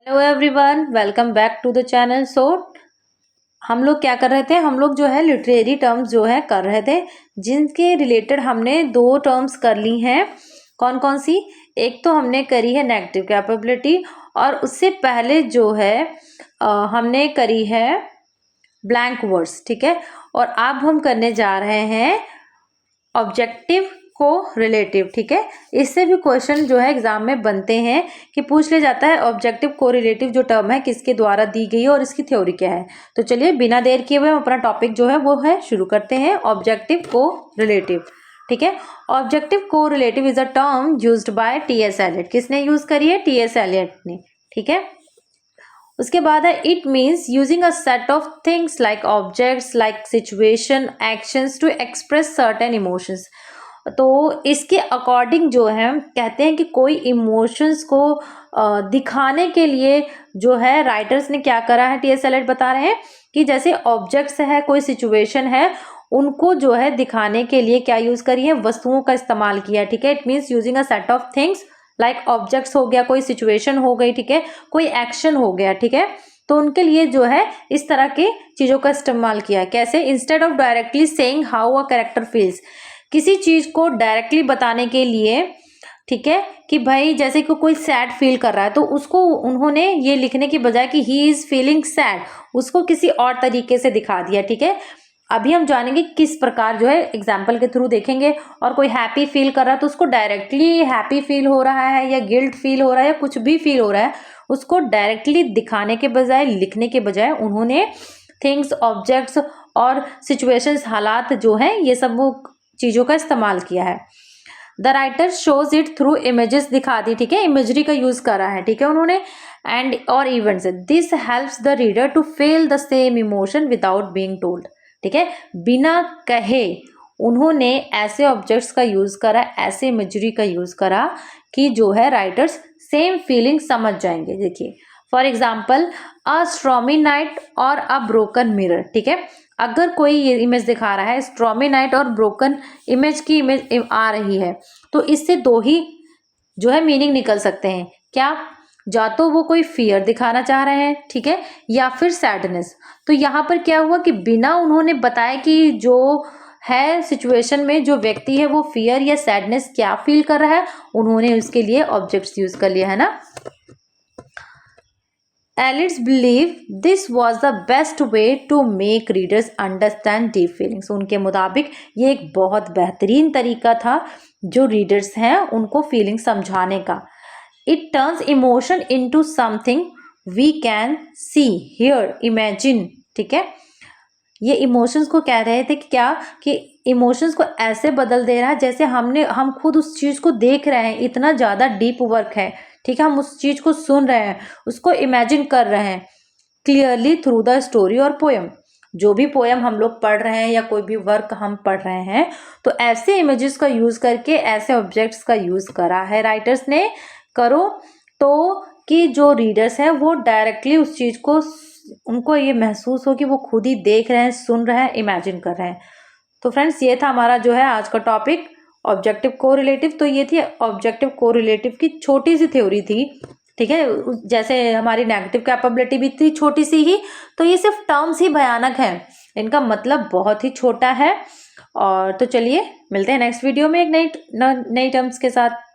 Hello everyone, welcome back to the channel. हम लोग क्या कर रहे थे, हम लोग जो है लिटरेरी टर्म्स जो है कर रहे थे, जिनके रिलेटेड हमने दो टर्म्स कर ली हैं। कौन कौन सी? एक तो हमने करी है नेगेटिव कैपेबिलिटी, और उससे पहले जो है हमने करी है ब्लैंक वर्ड्स। ठीक है, और अब हम करने जा रहे हैं ऑब्जेक्टिव को रिलेटिव। ठीक है, इससे भी क्वेश्चन जो है एग्जाम में बनते हैं कि पूछ ले जाता है ऑब्जेक्टिव को रिलेटिव जो टर्म है किसके द्वारा दी गई है और इसकी थ्योरी क्या है। तो चलिए बिना देर किए हुए हम अपना टॉपिक जो है वो है शुरू करते हैं, ऑब्जेक्टिव को रिलेटिव। ठीक है, objective correlative is a term used by T S. Eliot. किसने यूज करी है? टी.एस. एलियट ने। ठीक है, उसके बाद है it means using a set of things like objects like situation actions to express certain emotions. तो इसके अकॉर्डिंग जो है कहते हैं कि कोई इमोशंस को दिखाने के लिए जो है राइटर्स ने क्या करा है, टी.एस. एलियट बता रहे हैं कि जैसे ऑब्जेक्ट्स है, कोई सिचुएशन है, उनको जो है दिखाने के लिए क्या यूज करी है? वस्तुओं का इस्तेमाल किया। ठीक है, it means using a set of things like objects हो गया, कोई सिचुएशन हो गई, ठीक है, कोई एक्शन हो गया। ठीक है, तो उनके लिए जो है इस तरह के चीजों का इस्तेमाल किया है। कैसे? Instead of directly saying how a character feels, किसी चीज को डायरेक्टली बताने के लिए, ठीक है, कि भाई जैसे कि कोई सैड फील कर रहा है तो उसको उन्होंने ये लिखने की बजाय कि ही इज फीलिंग सैड, उसको किसी और तरीके से दिखा दिया। ठीक है, अभी हम जानेंगे किस प्रकार, जो है एग्जाम्पल के थ्रू देखेंगे। और कोई हैप्पी फील कर रहा है तो उसको डायरेक्टली हैप्पी फील हो रहा है या गिल्ट फील हो रहा है या कुछ भी फील हो रहा है, उसको डायरेक्टली दिखाने के बजाय, लिखने के बजाय उन्होंने थिंग्स, ऑब्जेक्ट्स और सिचुएशंस, हालात जो है ये सब वो चीजों का इस्तेमाल किया है। The writer shows it through images, दिखा दी। ठीक है, इमेजरी का यूज करा है। ठीक है, उन्होंने एंड और events. This helps the reader to feel the same emotion without being told. ठीक है, बिना कहे उन्होंने ऐसे ऑब्जेक्ट्स का यूज करा, ऐसे इमेजरी का यूज करा कि जो है राइटर्स सेम फीलिंग समझ जाएंगे। देखिए फॉर एग्जाम्पल अ स्ट्रॉमी नाइट और अ ब्रोकन मिरर। ठीक है, अगर कोई ये इमेज दिखा रहा है, स्ट्रॉमी नाइट और ब्रोकन इमेज की इमेज आ रही है, तो इससे दो ही जो है मीनिंग निकल सकते हैं। क्या? या तो वो कोई फियर दिखाना चाह रहे हैं, ठीक है, या फिर सैडनेस। तो यहाँ पर क्या हुआ कि बिना उन्होंने बताया कि जो है सिचुएशन में जो व्यक्ति है वो फियर या सैडनेस क्या फील कर रहा है, उन्होंने उसके लिए ऑब्जेक्ट्स यूज कर लिया है ना। Elites believe this was the best way to make readers understand deep feelings. उनके मुताबिक ये एक बहुत बेहतरीन तरीका था जो रीडर्स हैं उनको फीलिंग समझाने का। It turns emotion into something we can see, hear, imagine. ठीक है, ये इमोशंस को कह रहे थे कि क्या, कि इमोशंस को ऐसे बदल दे रहा है जैसे हम खुद उस चीज को देख रहे हैं। इतना ज्यादा डीप वर्क है। ठीक है, हम उस चीज को सुन रहे हैं, उसको इमेजिन कर रहे हैं क्लियरली थ्रू द स्टोरी और पोएम। जो भी पोएम हम लोग पढ़ रहे हैं या कोई भी वर्क हम पढ़ रहे हैं, तो ऐसे इमेजेस का यूज करके, ऐसे ऑब्जेक्ट्स का यूज करा है राइटर्स ने। करो तो कि जो रीडर्स हैं वो डायरेक्टली उस चीज को, उनको ये महसूस हो कि वो खुद ही देख रहे हैं, सुन रहे हैं, इमेजिन कर रहे हैं। तो फ्रेंड्स ये था हमारा जो है आज का टॉपिक, ऑब्जेक्टिव को रिलेटिव। तो ये थी ऑब्जेक्टिव को रिलेटिव की छोटी सी थ्योरी थी। ठीक है, जैसे हमारी नेगेटिव कैपेबिलिटी भी थी छोटी सी ही, तो ये सिर्फ टर्म्स ही भयानक हैं, इनका मतलब बहुत ही छोटा है। और तो चलिए मिलते हैं नेक्स्ट वीडियो में एक नई टर्म्स के साथ।